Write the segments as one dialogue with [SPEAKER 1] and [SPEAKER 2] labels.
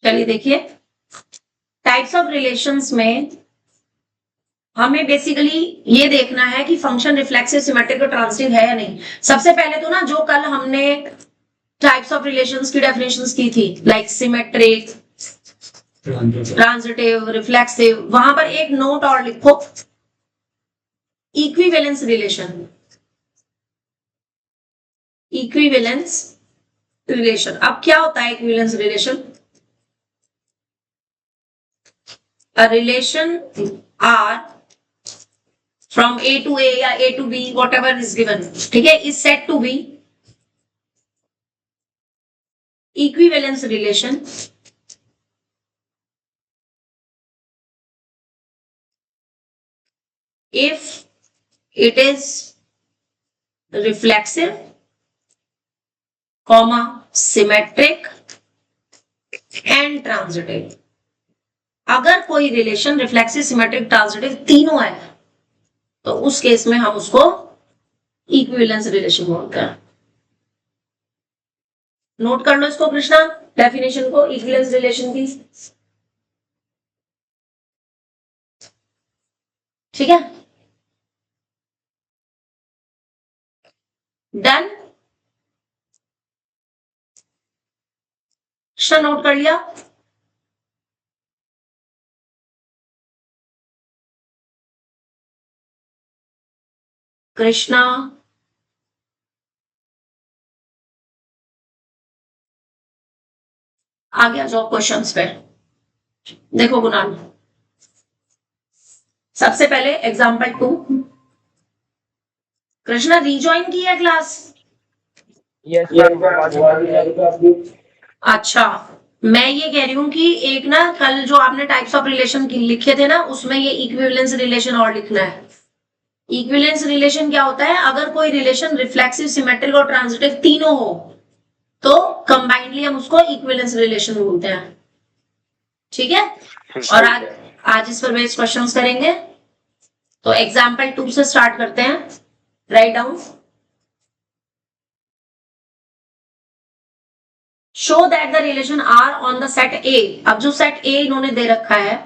[SPEAKER 1] चलिए देखिए, types of relations में हमें बेसिकली ये देखना है कि फंक्शन रिफ्लेक्सिव, सिमेट्रिक और ट्रांजिटिव है या नहीं। सबसे पहले तो ना, जो कल हमने टाइप्स ऑफ रिलेशंस की डेफिनेशंस की थी, लाइक सिमेट्रिक, ट्रांजिटिव, रिफ्लेक्सिव, वहां पर एक नोट और लिखो, इक्विवेलेंस रिलेशन। इक्विवेलेंस रिलेशन, अब क्या होता है equivalence relation? A relation R from A to A या A to B, whatever is given, ठीक है, is said to be equivalence relation if it is reflexive, comma, symmetric and transitive। अगर कोई relation reflexive, symmetric, transitive तीनों है तो उस case में हम उसको इक्विवेलेंस रिलेशन बोलते हैं। नोट कर लो इसको कृष्णा, डेफिनेशन को इक्विवेलेंस रिलेशन की, ठीक है, डन। कृष्णा नोट कर लिया? कृष्णा, आगे आ जाओ क्वेश्चंस पे। देखो गुणान, सबसे पहले एग्जांपल 2। कृष्णा रीजॉइन की है क्लास? अच्छा, मैं ये कह रही हूँ कि एक ना, कल जो आपने टाइप्स ऑफ रिलेशन लिखे थे ना, उसमें ये इक्विवेलेंस रिलेशन और लिखना है। इक्विवेलेंस रिलेशन क्या होता है? अगर कोई रिलेशन रिफ्लेक्सिव, सिमेट्रिक और ट्रांजिटिव तीनों हो तो कंबाइंडली हम उसको इक्विवेलेंस रिलेशन बोलते हैं, ठीक है। और आज इस पर बेस्ड क्वेश्चंस करेंगे। तो एग्जांपल 2 से स्टार्ट करते हैं। Write down, show that the relation R on the set A. अब जो सेट ए इन्होंने दे रखा है,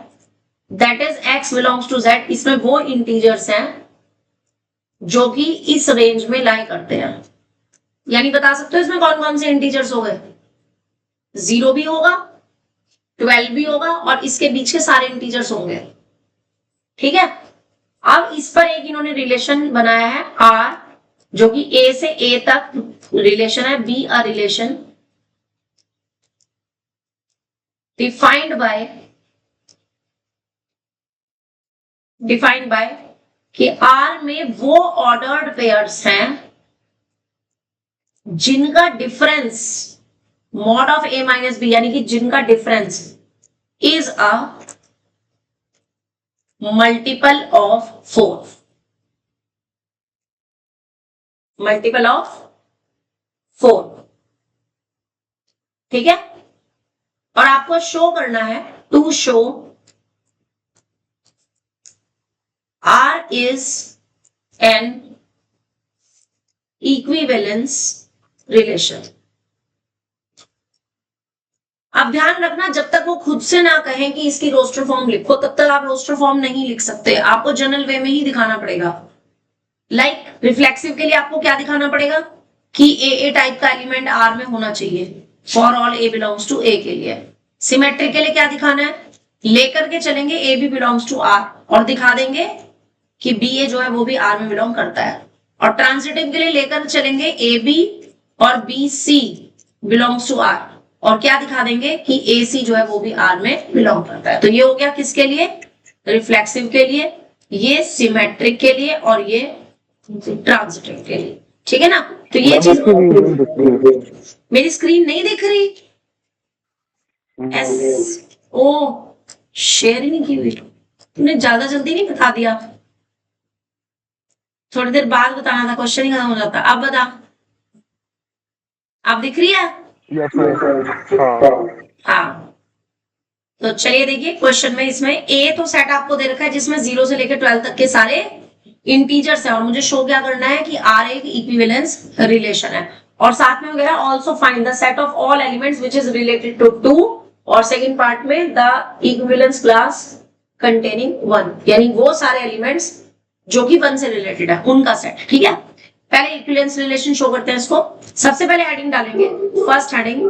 [SPEAKER 1] that is x belongs to z, इसमें वो इंटीजर्स हैं जो कि इस रेंज में लाई करते हैं। यानी बता सकते हो इसमें कौन कौन से इंटीजर्स हो गए? 0 भी होगा, 12 भी होगा और इसके बीच के सारे इंटीजर्स होंगे, ठीक है। अब इस पर एक इन्होंने रिलेशन बनाया है r, जो कि a से a तक रिलेशन है, be a relation defined by कि R में वो ऑर्डर्ड पेयर्स हैं जिनका difference mod of A minus B, यानी कि जिनका difference is a multiple of 4, multiple of 4, ठीक है। और आपको शो करना है, to show R is an equivalence relation। अब ध्यान रखना, जब तक वो खुद से ना कहें कि इसकी रोस्टर फॉर्म लिखो, तब तक आप रोस्टर फॉर्म नहीं लिख सकते, आपको जनरल वे में ही दिखाना पड़ेगा। लाइक रिफ्लेक्सिव के लिए आपको क्या दिखाना पड़ेगा कि ए टाइप का एलिमेंट R में होना चाहिए for all A belongs to A के लिए। सिमेट्रिक के लिए क्या दिखाना है? लेकर के चलेंगे A भी बिलोंग्स टू R और दिखा देंगे कि BA जो है वो भी R में बिलोंग करता है। और ट्रांजिटिव के लिए लेकर चलेंगे AB और BC बिलोंग्स टू R और क्या दिखा देंगे कि AC जो है वो भी R में बिलोंग करता है। तो ये हो गया किसके लिए? रिफ्लेक्सिव के लिए, ये सिमेट्रिक के लिए और ये ट्रांजिटिव के लिए, ठीक है ना। तो ये चीज, मेरी स्क्रीन नहीं दिख रही? ओ शेयर ही नहीं की हुई, तुमने ज्यादा जल्दी नहीं बता दिया, थोड़ी देर बाद बताना था, क्वेश्चन ही खत्म हो जाता। अब बता, आप दिख रही है? हाँ, तो चलिए देखिए क्वेश्चन में, इसमें ए तो सेट आपको दे रखा है जिसमें 0 से लेकर 12 तक के सारे इंटीजर्स हैं और मुझे शो क्या करना है कि R एक इक्विवेलेंस रिलेशन है। और साथ में वगैरह also find the set of all elements which is related to और सेकंड पार्ट में द इक्विवेलेंस क्लास कंटेनिंग 1, यानी वो सारे एलिमेंट्स जो कि 1 से रिलेटेड है उनका सेट। ठीक है, पहले इक्विवेलेंस रिलेशन शो करते हैं इसको। सबसे पहले हेडिंग डालेंगे, फर्स्ट हेडिंग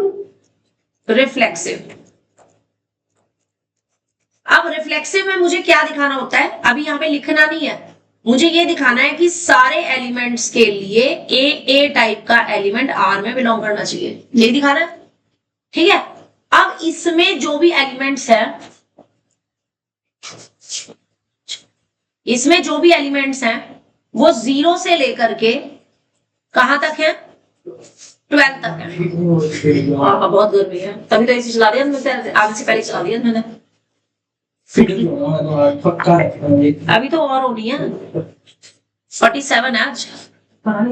[SPEAKER 1] रिफ्लेक्सिव। अब रिफ्लेक्सिव में मुझे क्या दिखाना होता है, अभी यहाँ पे लिखना नहीं है, मुझे ये दिखाना है कि सारे एलिमेंट्स के लिए ए टाइप का एलिमेंट आर में बिलोंग करना चाहिए, यही दिखाना है। ठीक है, अब इसमें जो भी एलिमेंट्स है, इसमें जो भी एलिमेंट्स हैं वो 0 से लेकर के कहां तक है, 12 तक है। बहुत गर्मी है, तभी तो ऐसी चला दिया मैंने, आगे से पहले चला दिया मैंने। अभी तो और होनी है, 47 है आज।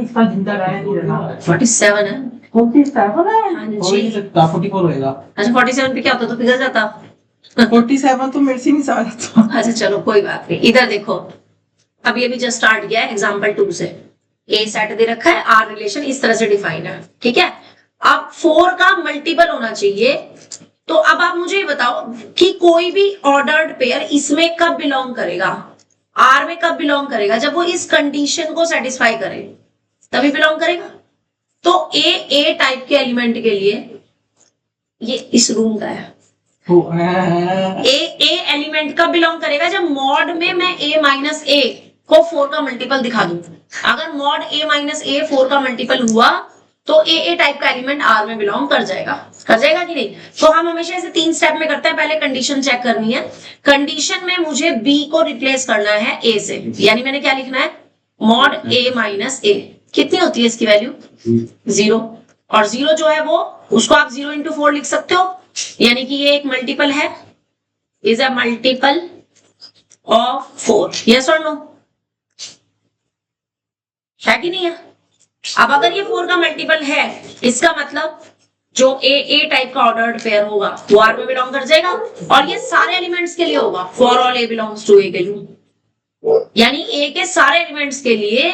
[SPEAKER 2] इसका जिंदा रहा नहीं रहा।
[SPEAKER 1] 47 है।
[SPEAKER 2] 47 है?
[SPEAKER 1] हाँ
[SPEAKER 2] हो नहीं
[SPEAKER 1] जी।
[SPEAKER 2] सकता, 44 होएगा।
[SPEAKER 1] अच्छा 47 पे क्या होता तो पिघल जाता।
[SPEAKER 2] 47 तो मेरे से नहीं समझ आता।
[SPEAKER 1] अच्छा चलो कोई बात नहीं, इधर देखो, अभी जस्ट स्टार्ट किया है एग्जाम्पल 2 से। ए सेट दे रखा है, आर रिलेशन इस तरह से डिफाइन है। ठीक है, अब 4 का मल्टीपल होना चाहिए। तो अब आप मुझे बताओ कि कोई भी ऑर्डर्ड पेयर इसमें कब बिलोंग करेगा, आर में कब बिलोंग करेगा, जब वो इस कंडीशन को सेटिस्फाई करे तभी बिलोंग करेगा। तो ए टाइप के एलिमेंट के लिए ये इस रूम का है, ए एलिमेंट कब बिलोंग करेगा, जब मॉड में मैं ए माइनस ए को 4 का मल्टीपल दिखा दूं। अगर मॉड ए माइनस ए 4 का मल्टीपल हुआ तो ए टाइप का एलिमेंट आर में बिलोंग कर जाएगा कि नहीं। तो हम हमेशा इसे 3 स्टेप में करते हैं। पहले कंडीशन चेक करनी है, कंडीशन में मुझे बी को रिप्लेस करना है ए से, यानी मैंने क्या लिखना है, मॉड ए माइनस ए। कितनी होती है इसकी वैल्यू, 0, और 0 जो है वो उसको आप 0 इंटू 4 लिख सकते हो, यानी कि ये एक मल्टीपल है, is a multiple of 4। Yes और नो, है कि नहीं है। अब अगर ये 4 का मल्टीपल है, इसका मतलब जो ए टाइप का ऑर्डर्ड पेयर होगा वो आर में बिलोंग कर जाएगा, और ये सारे एलिमेंट्स के लिए होगा, for all A belongs to A के लिए, यानी ए के सारे एलिमेंट्स के लिए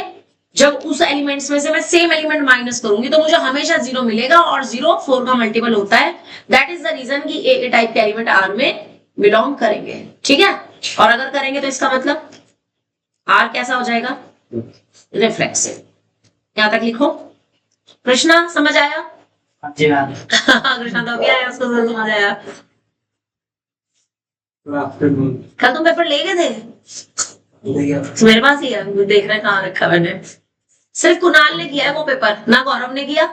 [SPEAKER 1] जब उस एलिमेंट्स में से मैं सेम एलिमेंट माइनस करूंगी तो मुझे हमेशा 0 मिलेगा, और 0 4 का मल्टीपल होता है। दैट इज द रीजन कि ए टाइप के एलिमेंट आर में बिलोंग करेंगे। ठीक है, और अगर करेंगे तो इसका मतलब आर कैसा हो जाएगा, रिफ्लेक्सिव। यहां तक लिखो। कृष्णा समझ आया?
[SPEAKER 2] जी हाँ।
[SPEAKER 1] कृष्णा तो अभी आया, उसको समझ आया। कल तुम पेपर ले गए थे? मेरे पास ही है, देख रहे कहाँ रखा मैंने। सिर्फ कुणाल ने किया है वो पेपर, ना गौरव ने किया,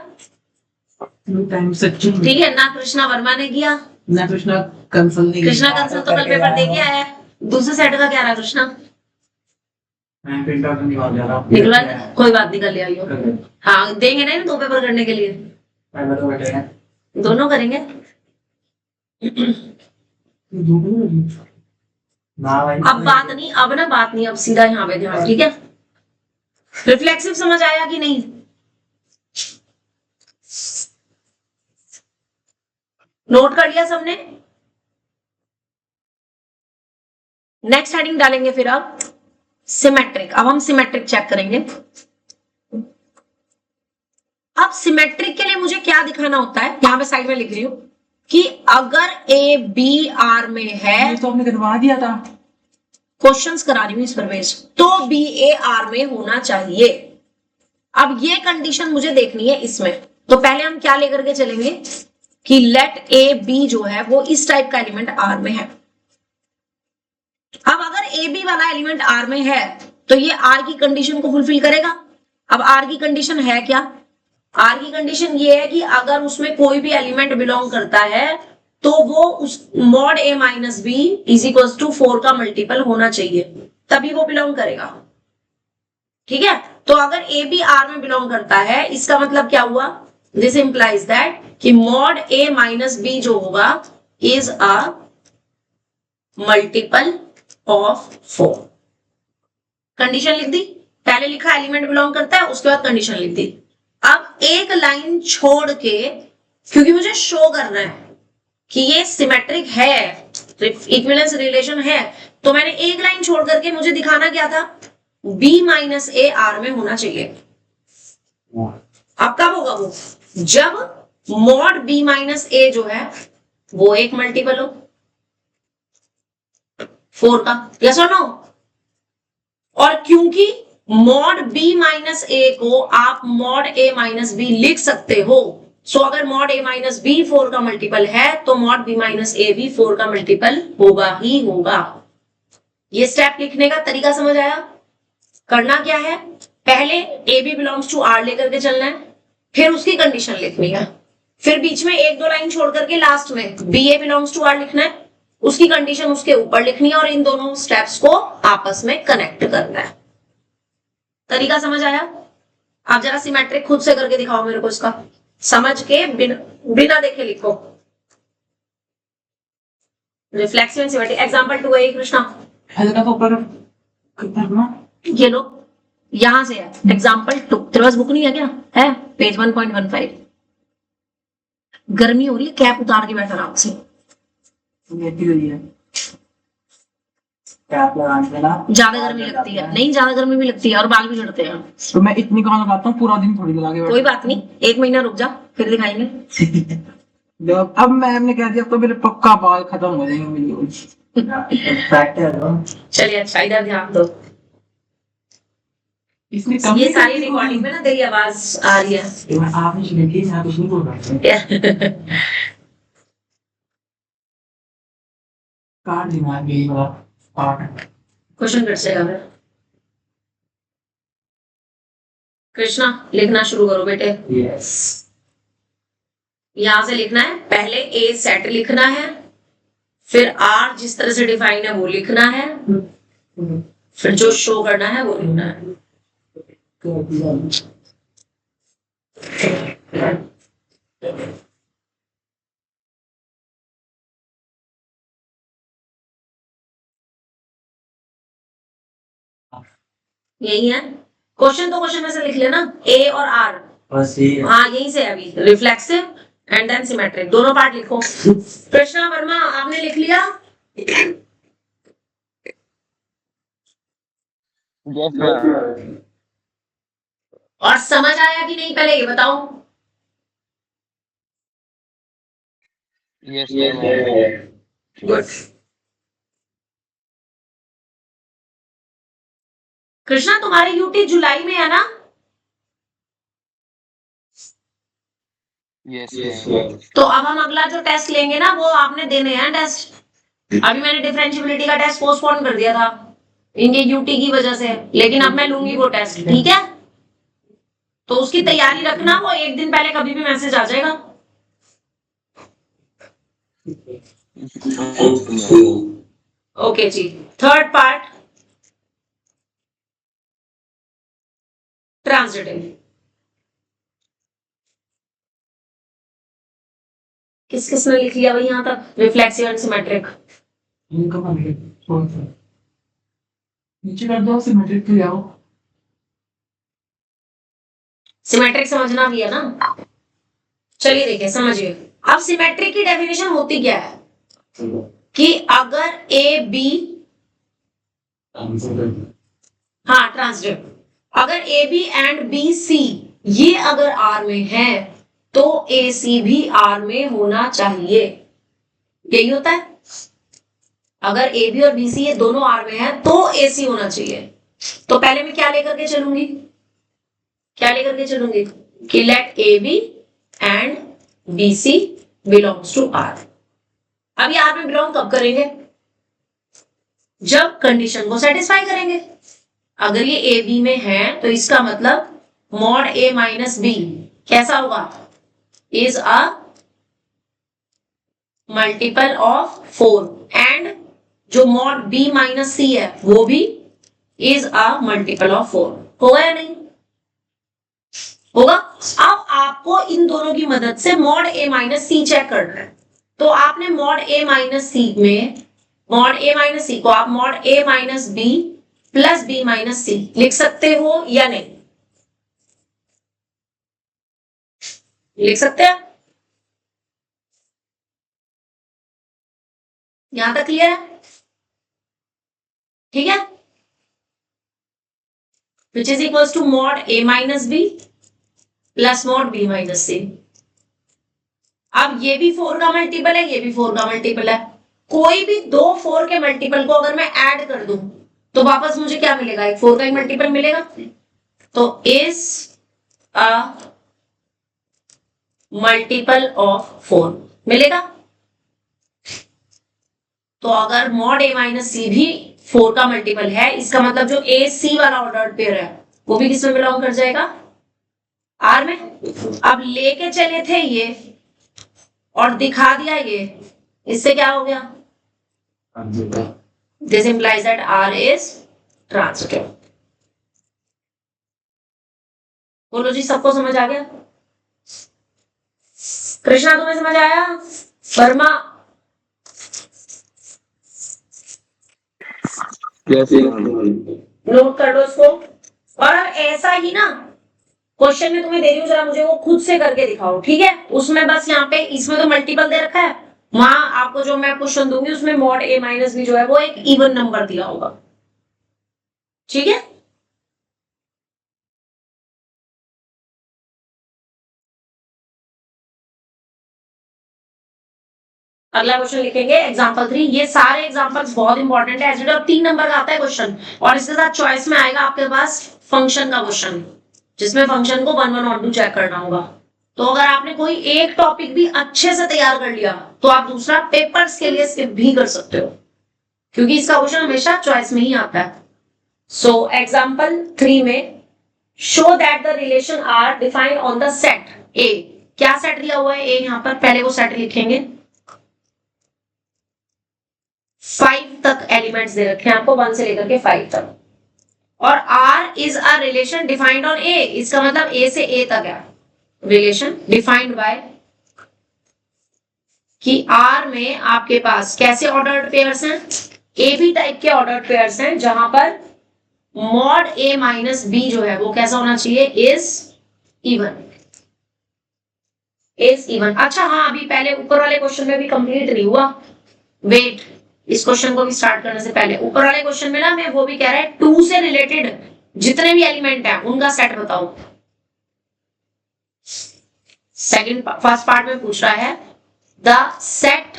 [SPEAKER 1] ठीक है, ना कृष्णा वर्मा ने किया,
[SPEAKER 2] ना कृष्णा कंसल ने।
[SPEAKER 1] कृष्णा कंसल तो कल पेपर दे के आया है। दूसरे सेट का क्या रहा कृष्णा?
[SPEAKER 2] मैं प्रिंट आउट निकाल जा रहा हूं।
[SPEAKER 1] निकला, कोई बात नहीं, कर ले आइयो। हाँ देंगे ना 2 पेपर करने के लिए,
[SPEAKER 2] तो बैठे हैं
[SPEAKER 1] दोनों करेंगे। अब बात नहीं, अब ना बात नहीं, अब सीधा यहाँ पे ध्यान। ठीक है, रिफ्लेक्सिव समझ आया कि नहीं? नोट कर लिया सबने? नेक्स्ट हेडिंग डालेंगे फिर अब सिमेट्रिक। अब हम सिमेट्रिक चेक करेंगे। अब सिमेट्रिक के लिए मुझे क्या दिखाना होता है, यहां पे साइड में लिख रही हूं कि अगर ए बी आर में है,
[SPEAKER 2] तो हमने करवा दिया था,
[SPEAKER 1] क्वेश्चंस करा रही हूं इस पर बेस, तो बी ए आर में होना चाहिए। अब ये कंडीशन मुझे देखनी है इसमें, तो पहले हम क्या लेकर के चलेंगे कि लेट ए बी जो है वो इस टाइप का एलिमेंट आर में है। अब अगर ए बी वाला एलिमेंट आर में है तो ये आर की कंडीशन को फुलफिल करेगा। अब आर की कंडीशन है क्या, आर की कंडीशन ये है कि अगर उसमें कोई भी एलिमेंट बिलोंग करता है तो वो उस mod A minus B is equal to 4 का मल्टीपल होना चाहिए, तभी वो बिलोंग करेगा। ठीक है, तो अगर ए बी आर में बिलोंग करता है, इसका मतलब क्या हुआ, दिस इंप्लाइज दैट कि मॉड ए माइनस बी जो होगा is a multiple of 4। Condition लिख दी, पहले लिखा एलिमेंट बिलोंग करता है, उसके बाद कंडीशन लिख दी। अब एक लाइन छोड़ के, क्योंकि मुझे शो करना है कि ये सिमेट्रिक है, इक्विवेलेंस रिलेशन है, तो मैंने एक लाइन छोड़ करके मुझे दिखाना क्या था, b माइनस ए आर में होना चाहिए। अब कब होगा वो, जब मॉड b माइनस ए जो है वो एक मल्टीपल हो 4 का, यस और नो। और क्योंकि मॉड b माइनस ए को आप मॉड a माइनस बी लिख सकते हो, सो अगर मॉड a माइनस बी 4 का मल्टीपल है तो मॉड b माइनस ए भी 4 का मल्टीपल होगा ही होगा। ये स्टेप लिखने का तरीका समझ आया? करना क्या है, पहले A B belongs to R लेकर के चलना है, फिर उसकी कंडीशन लिखनी है, फिर बीच में एक दो लाइन छोड़ करके लास्ट में B A belongs to R लिखना है, उसकी कंडीशन उसके ऊपर लिखनी है और इन दोनों स्टेप्स को आपस में कनेक्ट करना है। तरीका समझ आया? आप जरा सिमेट्रिक खुद से करके दिखाओ मेरे को, इसका समझ के बिना देखे लिखो। रिफ्लेक्सिव एंड सिमेट्रिक एग्जांपल 2 है कृष्णा,
[SPEAKER 2] हल्का सा ऊपर करना।
[SPEAKER 1] ये लो यहां से है एग्जांपल 2। तेरे पास बुक नहीं है क्या? है पेज 1.15। गर्मी हो रही है, कैप उतार के बैठ आराम से।
[SPEAKER 2] ये भी हुई है कैप लगाने से ना
[SPEAKER 1] ज्यादा गर्मी लगती है? नहीं, ज्यादा गर्मी भी लगती है और बाल भी झड़ते हैं।
[SPEAKER 2] तो मैं इतनी कहाँ लगाता हूँ, पूरा दिन थोड़ी लगा के
[SPEAKER 1] कोई बात नहीं, 1 महीना रुक जा फिर दिखाएंगे।
[SPEAKER 2] जब अब मैम ने कह दिया तो मेरे पक्का बाल खत्म हो जाएंगे मेरी।
[SPEAKER 1] चलिए अच्छा, इधर ध्यान दो।
[SPEAKER 2] इसमें
[SPEAKER 1] ये सारी रिकॉर्डिंग में ना तेरी आवाज आ रही है।
[SPEAKER 2] आपने सुनी मैं कुछ नहीं बोल रहा। काट दिमाग यही वाला पार्ट।
[SPEAKER 1] क्वेश्चन कर से कृष्णा लिखना शुरू करो बेटे।
[SPEAKER 2] यस
[SPEAKER 1] यहां से लिखना है, पहले ए सेट लिखना है, फिर आर जिस तरह से डिफाइन है वो लिखना है, फिर जो शो करना है वो लिखना है। यही है क्वेश्चन, तो क्वेश्चन में से लिख लेना ए और आर।
[SPEAKER 2] बस ये
[SPEAKER 1] हाँ यहीं से अभी रिफ्लेक्सिव एंड देन सिमेट्रिक दोनों पार्ट लिखो। कृष्णा वर्मा आपने लिख लिया? और समझ आया कि नहीं पहले ये बताओ?
[SPEAKER 3] Yes
[SPEAKER 1] good. कृष्णा तुम्हारी यूटी जुलाई में है ना?
[SPEAKER 3] यस
[SPEAKER 1] तो अब हम अगला जो टेस्ट लेंगे ना वो आपने देने हैं टेस्ट। अभी मैंने डिफरेंशिएबिलिटी का टेस्ट पोस्टपोन कर दिया था इनके यूटी की वजह से, लेकिन अब मैं लूंगी वो टेस्ट, ठीक है? तो उसकी तैयारी रखना, वो एक दिन पहले कभी भी मैसेज आ जाएगा। ओके जी, थर्ड पार्ट ट्रांजिटिव। किस किस ने लिख लिया भाई यहां तक? Reflexive and symmetric.
[SPEAKER 2] इनका नीचे कर दो, सिमेट्रिक पे जाओ।
[SPEAKER 1] सिमेट्रिक समझना भी है ना? चलिए देखिए समझिए। अब सिमेट्रिक की डेफिनेशन होती क्या है कि अगर ए बी, हाँ ट्रांजिटिव, अगर A B and B C ये अगर आर में है तो ए सी भी आर में होना चाहिए। यही होता है, अगर ए बी और बी सी ये दोनों आर में है तो ए सी होना चाहिए। तो पहले मैं क्या लेकर के चलूंगी, क्या लेकर के चलूंगी कि let A B and B C belongs to R. अब ये आर में बिलोंग कब करेंगे? जब कंडीशन को सेटिस्फाई करेंगे। अगर ये ए बी में है तो इसका मतलब मॉड ए माइनस बी कैसा होगा? Is a multiple of 4 and जो मॉड बी माइनस सी है वो भी इज अ मल्टीपल ऑफ 4। होगा या नहीं? होगा। अब आपको इन दोनों की मदद से मॉड ए माइनस सी चेक करना है। तो आपने मॉड ए माइनस सी में मॉड ए माइनस सी को आप मॉड ए minus B plus B minus C लिख सकते हो या नहीं? लिख सकते हैं? यहां तक क्लियर है? ठीक है, which is equals to mod A minus B plus mod B minus C. अब ये भी 4 का मल्टीपल है, ये भी 4 का मल्टीपल है। कोई भी दो 4 के मल्टीपल को अगर मैं ऐड कर दूं तो वापस मुझे क्या मिलेगा, एक 4 का ही मल्टीपल मिलेगा। तो इज अ मल्टीपल ऑफ 4 मिलेगा। तो अगर मॉड a माइनस सी भी 4 का मल्टीपल है, इसका मतलब जो ए सी वाला ऑर्डर्ड पेयर है वो भी किसमें बिलोंग कर जाएगा, आर में। अब लेके चले थे ये और दिखा दिया ये, इससे क्या हो गया, this implies that R is transitive. बोलो जी, सबको समझ आ गया? कृष्णा तुम्हें समझ आया? वर्मा? नोट कर लो इसको। और अब ऐसा ही ना क्वेश्चन में तुम्हें दे रही हूँ, जरा मुझे वो खुद से करके दिखाओ, ठीक है? उसमें बस यहाँ पे इसमें तो मल्टीपल दे रखा है, वहां आपको जो मैं क्वेश्चन दूंगी उसमें मॉड a माइनस बी जो है वो एक इवन नंबर दिया होगा, ठीक है? अगला क्वेश्चन लिखेंगे एग्जांपल 3। ये सारे एग्जांपल्स बहुत इंपॉर्टेंट है, एज और 3 नंबर का आता है क्वेश्चन, और इसके साथ चॉइस में आएगा आपके पास फंक्शन का क्वेश्चन, जिसमें फंक्शन को 1 1 और 2 चेक करना होगा। तो अगर आपने कोई एक टॉपिक भी अच्छे से तैयार कर लिया तो आप दूसरा पेपर्स के लिए स्किप भी कर सकते हो, क्योंकि इसका क्वेश्चन हमेशा चॉइस में ही आता है। सो एग्जांपल 3 में show that the relation R defined on the set A. क्या सेट दिया हुआ है ए, यहां पर पहले वो सेट लिखेंगे, 5 तक एलिमेंट्स दे रखे हैं आपको, 1 से लेकर के 5 तक। और R is a relation defined on A, इसका मतलब A से A तक है रिलेशन डिफाइंड बाय कि R में आपके पास कैसे ऑर्डर्ड पेयर्स हैं, A B टाइप के ऑर्डर्ड पेयर्स हैं, जहां पर मॉड A माइनस B जो है वो कैसा होना चाहिए, इज इवन, इज इवन। अच्छा हाँ, अभी पहले ऊपर वाले क्वेश्चन में भी कंप्लीट नहीं हुआ, वेट, इस क्वेश्चन को भी स्टार्ट करने से पहले ऊपर वाले क्वेश्चन में ना मैं वो भी कह रहा है 2 से रिलेटेड जितने भी एलिमेंट हैं उनका सेट बताओ। सेकंड फर्स्ट पार्ट में पूछ रहा है the set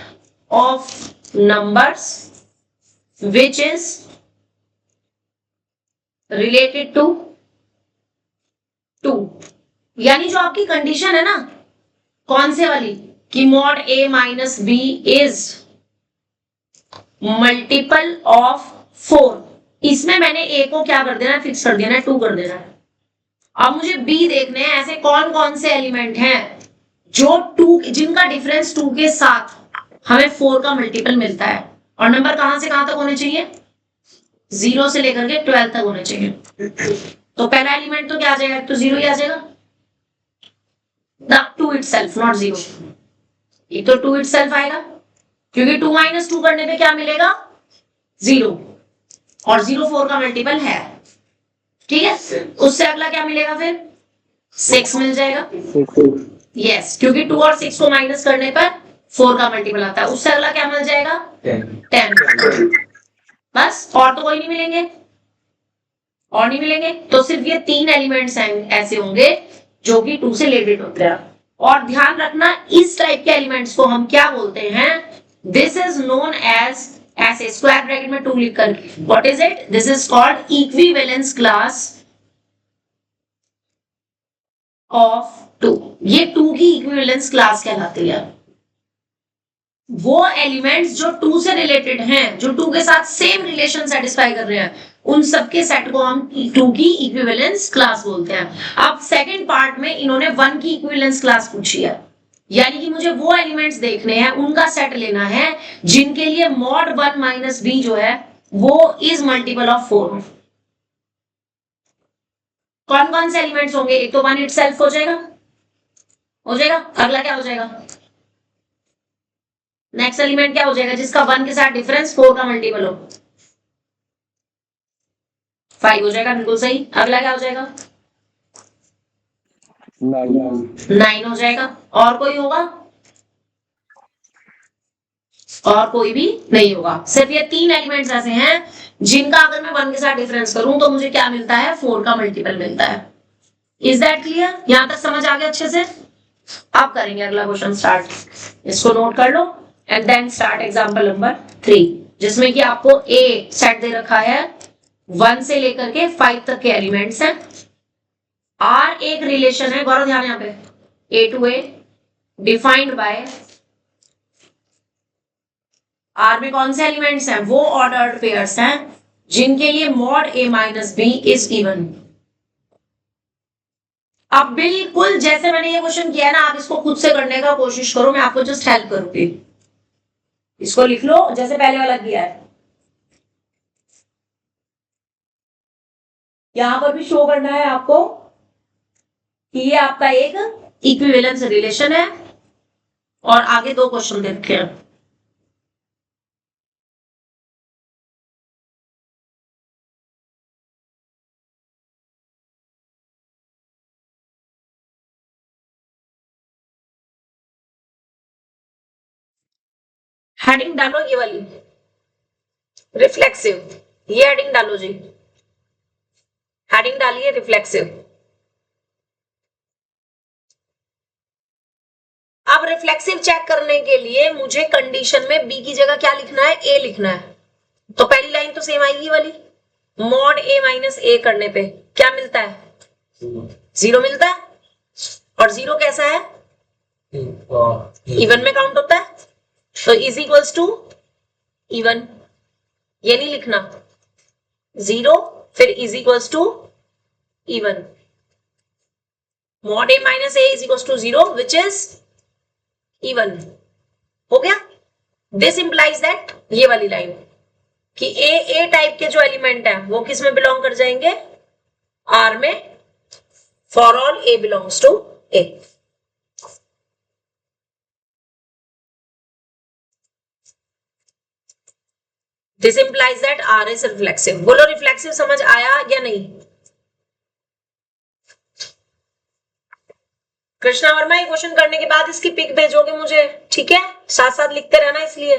[SPEAKER 1] of numbers which is related to 2, यानी जो आपकी कंडीशन है ना, कौन से वाली, कि mod a minus B is multiple of 4, इसमें मैंने a को क्या कर देना है, फिक्स कर देना है, 2 कर देना है। अब मुझे b देखने हैं ऐसे कौन कौन से एलिमेंट हैं जो 2, जिनका डिफरेंस 2 के साथ हमें 4 का मल्टीपल मिलता है, और नंबर कहां से कहां तक होने चाहिए, 0 से लेकर के 12 तक होने चाहिए। तो पहला एलिमेंट तो क्या आ जाएगा, तो 0 ही आ जाएगा, द 2 itself नॉट 0, ये तो 2 itself आएगा, क्योंकि 2 माइनस 2 करने पे क्या मिलेगा, 0, और 0 4 का मल्टीपल है, ठीक है? उससे अगला क्या मिलेगा, फिर 6 मिल जाएगा, यस, क्योंकि 2 और 6 को माइनस करने पर 4 का मल्टीपल आता है। उससे अगला क्या मिल जाएगा, 10, बस, और तो कोई नहीं मिलेंगे, और नहीं मिलेंगे। तो सिर्फ ये 3 एलिमेंट्स ऐसे होंगे जो कि 2 से रिलेटेड होते हैं। और ध्यान रखना, इस टाइप के एलिमेंट्स को हम क्या बोलते हैं, दिस इज नोन एज, ऐसे स्क्वायर ब्रैकेट में 2 लिख कर, what is it, this is called equivalence class of 2। ये 2 की इक्विवेलेंस क्लास कहलाती है। वो एलिमेंट्स जो 2 से रिलेटेड हैं, जो 2 के साथ सेम रिलेशन सेटिस्फाई कर रहे हैं, उन सबके सेट को हम 2 की इक्विवेलेंस क्लास बोलते हैं। अब सेकंड पार्ट में इन्होंने 1 की इक्विवेलेंस क्लास पूछी है, यानी कि मुझे वो एलिमेंट्स देखने हैं, उनका सेट लेना है जिनके लिए मॉड 1 माइनस बी जो है वो इज मल्टीपल ऑफ 4। कौन कौन से एलिमेंट्स होंगे, एक तो 1 इटसेल्फ हो जाएगा, अगला क्या हो जाएगा, नेक्स्ट एलिमेंट क्या हो जाएगा जिसका 1 के साथ डिफरेंस 4 का मल्टीपल हो, 5 हो जाएगा, बिल्कुल सही। अगला क्या हो जाएगा, 9 हो जाएगा। और कोई होगा, और कोई भी नहीं होगा। सिर्फ ये 3 एलिमेंट्स ऐसे हैं जिनका अगर मैं 1 के साथ डिफरेंस करूं तो मुझे क्या मिलता है, 4 का मल्टीपल मिलता है। Is that clear? यहां तक समझ आ गया अच्छे से? आप करेंगे अगला क्वेश्चन स्टार्ट, इसको नोट कर लो and then start example number 3, जिसमें कि आपको ए सेट दे रखा है 1 से लेकर के 5 तक के एलिमेंट्स हैं। आर एक रिलेशन है, गौरव ध्यान यहाँ पे, A to A defined by, R में कौन से एलिमेंट्स हैं, वो ऑर्डर्ड पेयर्स हैं जिनके लिए mod A minus B is even. अब बिल्कुल जैसे मैंने ये क्वेश्चन किया है ना, आप इसको खुद से करने का कोशिश करो, मैं आपको जस्ट हेल्प करूंगी। इसको लिख लो जैसे पहले वाला किया है, यहां पर भी शो करना है आपको कि ये आपका एक इक्विवेलेंस रिलेशन है और आगे 2 क्वेश्चन दे रखे हैं। हेडिंग डालो ये वाली रिफ्लेक्सिव, ये हेडिंग डालो जी, हेडिंग डालिए रिफ्लेक्सिव। अब रिफ्लेक्सिव चेक करने के लिए मुझे कंडीशन में बी की जगह क्या लिखना है, ए लिखना है। तो पहली लाइन तो सेम आएगी वाली, मॉड ए माइनस ए करने पे क्या मिलता है, 0 मिलता है। और 0 कैसा है, इवन में काउंट होता है, तो इज इक्वल्स टू इवन। ये नहीं लिखना 0 फिर is equals to even, mod A minus A is equals to 0 which is even. हो गया। दिस इंप्लाइज दैट, ये वाली लाइन कि ए टाइप के जो एलिमेंट है वो किस में बिलोंग कर जाएंगे, आर में, for all A belongs to A. This implies that R is reflexive. बोलो रिफ्लेक्सिव समझ आया या नहीं। कृष्णा वर्मा, ये क्वेश्चन करने के बाद इसकी पिक भेजोगे मुझे, ठीक है, साथ साथ लिखते रहना इसलिए।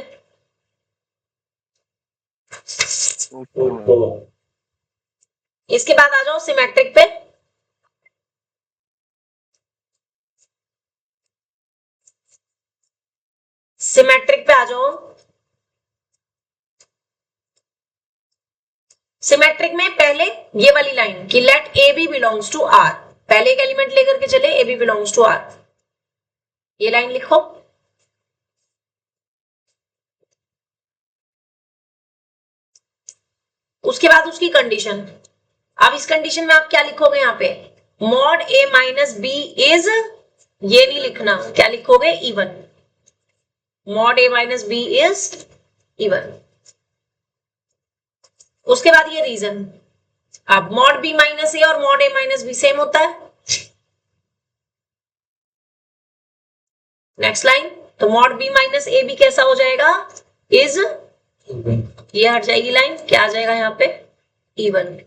[SPEAKER 1] इसके बाद आ जाओ सिमेट्रिक पे। सिमेट्रिक पे आ जाओ। सिमेट्रिक में पहले ये वाली लाइन कि let A B belongs to R, पहले एक एलिमेंट लेकर के चले, A B belongs to R, ये लाइन लिखो। उसके बाद उसकी कंडीशन। अब इस कंडीशन में आप क्या लिखोगे, यहां पे mod A minus B is, ये नहीं लिखना, क्या लिखोगे, even. Mod A minus B is even. उसके बाद ये रीजन। अब मॉड बी माइनस ए और मॉड ए माइनस बी सेम होता है। नेक्स्ट लाइन, तो mod B minus a b कैसा हो जाएगा, इज, ये हट जाएगी लाइन, क्या आ जाएगा यहां पे, even.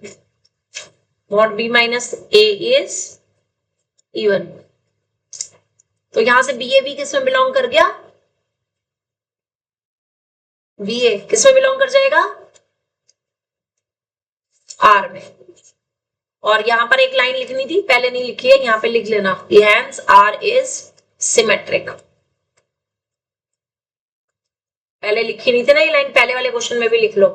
[SPEAKER 1] Mod B minus A is even. तो यहां से बी ए बी किस में बिलोंग कर गया, बी ए किस में बिलोंग कर जाएगा, आर में। और यहां पर एक लाइन लिखनी थी, पहले नहीं लिखी है, यहां पे लिख लेना, हेंस आर इज सिमेट्रिक। पहले लिखी नहीं थी ना ये लाइन, पहले वाले क्वेश्चन में भी लिख लो।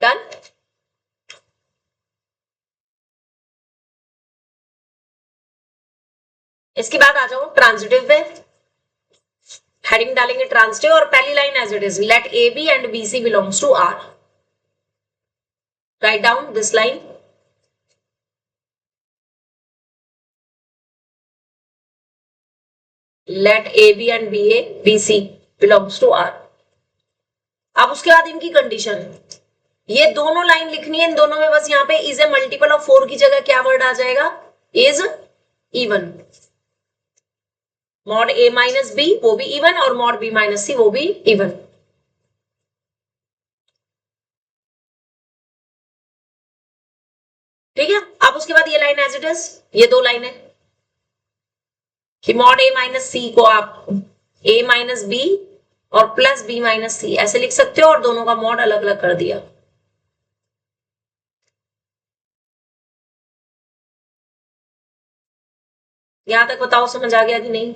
[SPEAKER 1] डन। इसके बाद आ जाओ ट्रांजिटिव पे। हेडिंग डालेंगे ट्रांजिटिव और पहली line as it is, let A B and B C belongs to R. Right down this line. Let A B and b a b C belongs to R. अब उसके बाद इनकी condition, ये दोनों line लिखनी है, इन दोनों में बस यहाँ पे इज ए मल्टीपल ऑफ 4 की जगह क्या वर्ड आ जाएगा, is even. Mod A minus b वो भी इवन और मॉड बी माइनस सी वो भी इवन। ठीक है। अब उसके बाद ये लाइन एज इट इज, ये 2 लाइन है कि मॉड ए माइनस सी को आप ए माइनस बी और प्लस बी माइनस सी ऐसे लिख सकते हो और दोनों का मॉड अलग अलग कर दिया। यहां तक बताओ समझ आ गया कि नहीं?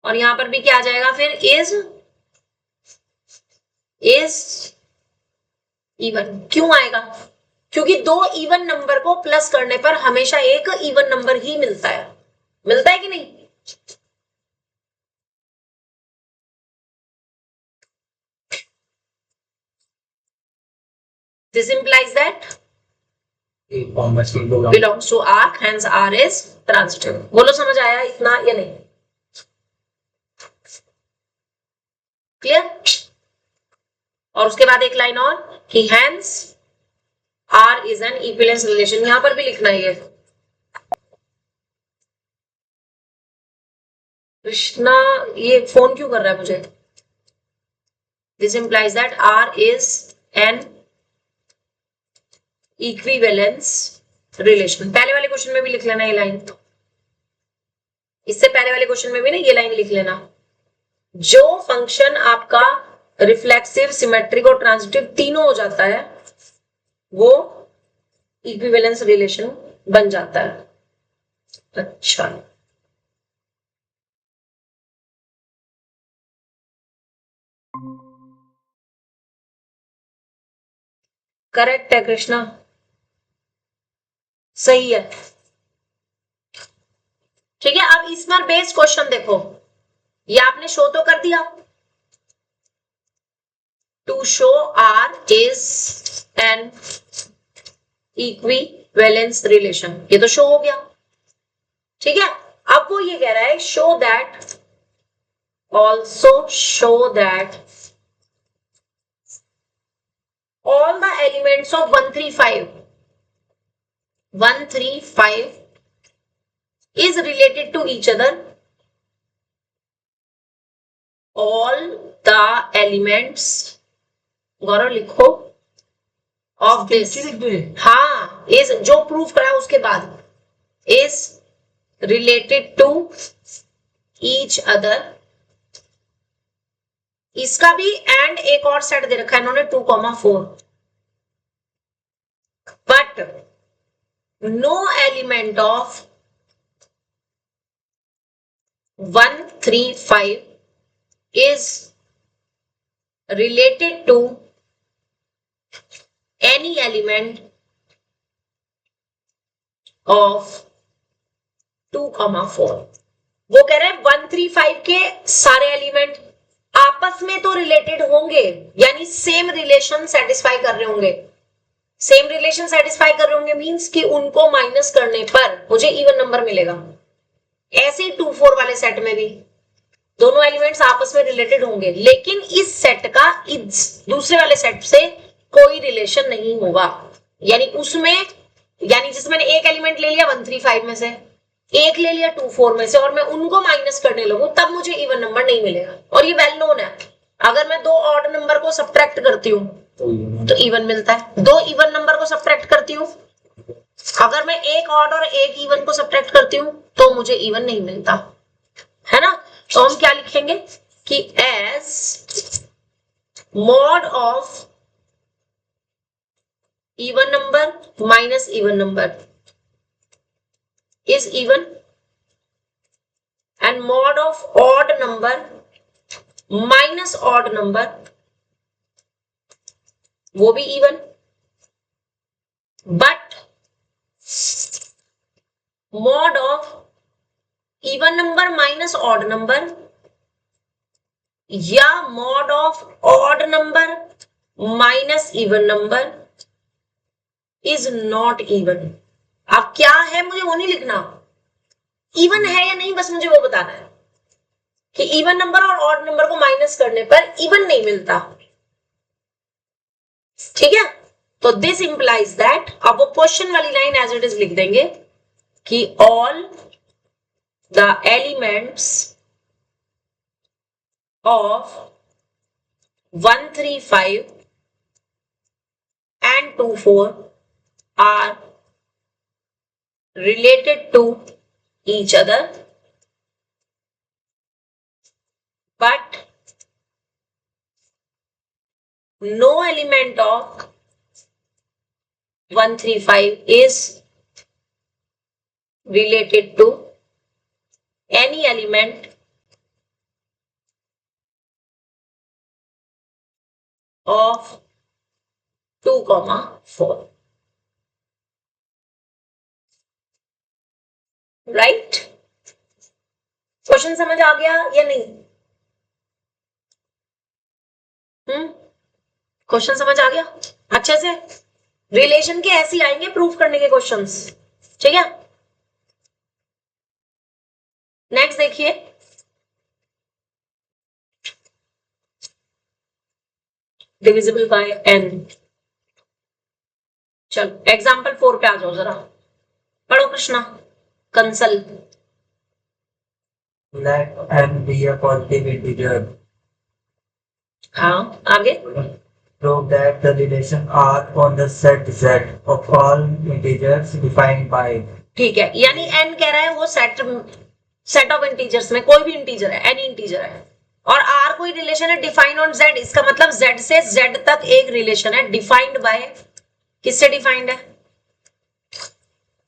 [SPEAKER 1] और यहां पर भी क्या आ जाएगा फिर? Is even. क्यों आएगा? क्योंकि दो इवन नंबर को प्लस करने पर हमेशा एक इवन नंबर ही मिलता है। मिलता है कि नहीं? This implies that belongs to R, hence R is transitive. बोलो समझ आया इतना या नहीं? क्लियर? और उसके बाद एक लाइन और कि hence R is an equivalence relation. यहां पर भी लिखना है ये। कृष्णा ये फोन क्यों कर रहा है मुझे? This implies that R is an equivalence relation. पहले वाले क्वेश्चन में भी लिख लेना ये लाइन, इससे पहले वाले क्वेश्चन में भी ना ये लाइन लिख लेना। जो फंक्शन आपका रिफ्लेक्सिव, सिमेट्रिक और ट्रांजिटिव तीनों हो जाता है वो इक्विवेलेंस रिलेशन बन जाता है। अच्छा, करेक्ट है कृष्णा, सही है। ठीक है, अब इस पर बेस्ड क्वेश्चन देखो, ये आपने शो तो कर दिया। To show R is an equivalence relation, ये तो शो हो गया। ठीक है, अब वो ये कह रहा है show that, also show that all the elements of 135 is related to each other. All the elements, गौरव लिखो, of this, हाँ, is जो प्रूफ करा उसके बाद, is related to each other. इसका भी एंड एक और सेट दे रखा है इन्होंने 2,4, but no element of 135 is related to any element of 2,4. वो कह रहे हैं 135 के सारे एलिमेंट आपस में तो रिलेटेड होंगे, यानी सेम रिलेशन सेटिस्फाई कर रहे होंगे। सेम रिलेशन सेटिस्फाई कर रहे होंगे मींस कि उनको माइनस करने पर मुझे इवन नंबर मिलेगा। ऐसे ही 2,4 वाले सेट में भी दोनों एलिमेंट्स आपस में रिलेटेड होंगे, लेकिन इस सेट का दूसरे वाले सेट से कोई रिलेशन नहीं होगा। यानी उसमें, यानी जिसमें मैंने एक एलिमेंट ले लिया 135 में से, एक ले लिया 2,4 में से, और मैं उनको माइनस करने लगूं तब मुझे इवन नंबर नहीं मिलेगा। और ये वेल नोन है, अगर मैं दो ऑड नंबर को सब्ट्रैक्ट करती हूँ तो इवन मिलता है, दो इवन नंबर को सब्ट्रैक्ट करती हूँ, अगर मैं एक ऑड और एक इवन को सब्ट्रैक्ट करती हूँ तो मुझे इवन नहीं मिलता, है ना। तो हम क्या लिखेंगे कि as mod of even number minus even number is even and mod of odd number minus odd number वो भी even, but mod of even number minus odd number या mod of odd number minus even number is not even। अब क्या है मुझे वो नहीं लिखना, इवन है या नहीं बस मुझे वो बताना है कि इवन नंबर और ऑड नंबर को माइनस करने पर इवन नहीं मिलता। ठीक है, तो दिस इंप्लाइज दैट, अब वो क्वेश्चन वाली लाइन एज इट इज लिख देंगे कि all the elements of 135 and 2,4 are related to each other, but no element of 135 is related to any element of 2,4. Right? Question समझ आ गया या नहीं? क्वेश्चन समझ आ गया अच्छे से? रिलेशन के ऐसे ही आएंगे प्रूफ करने के क्वेश्चंस, ठीक है? नेक्स्ट देखिए, डिविजिबल बाय n। चलो एग्जाम्पल 4 पे आ जाओ जरा, पढ़ो Krishna Kansal.
[SPEAKER 3] Let n be a positive integer.
[SPEAKER 1] हाँ आगे।
[SPEAKER 3] Prove that the relation R on the set Z of all integers defined by।
[SPEAKER 1] ठीक है, यानी n कह रहा है वो सेट ऑफ इंटीजर्स में कोई भी इंटीजर है, एनी इंटीजर है, और r कोई रिलेशन है डिफाइंड ऑन z। इसका मतलब z से z तक एक रिलेशन है डिफाइंड बाय, किससे डिफाइंड है?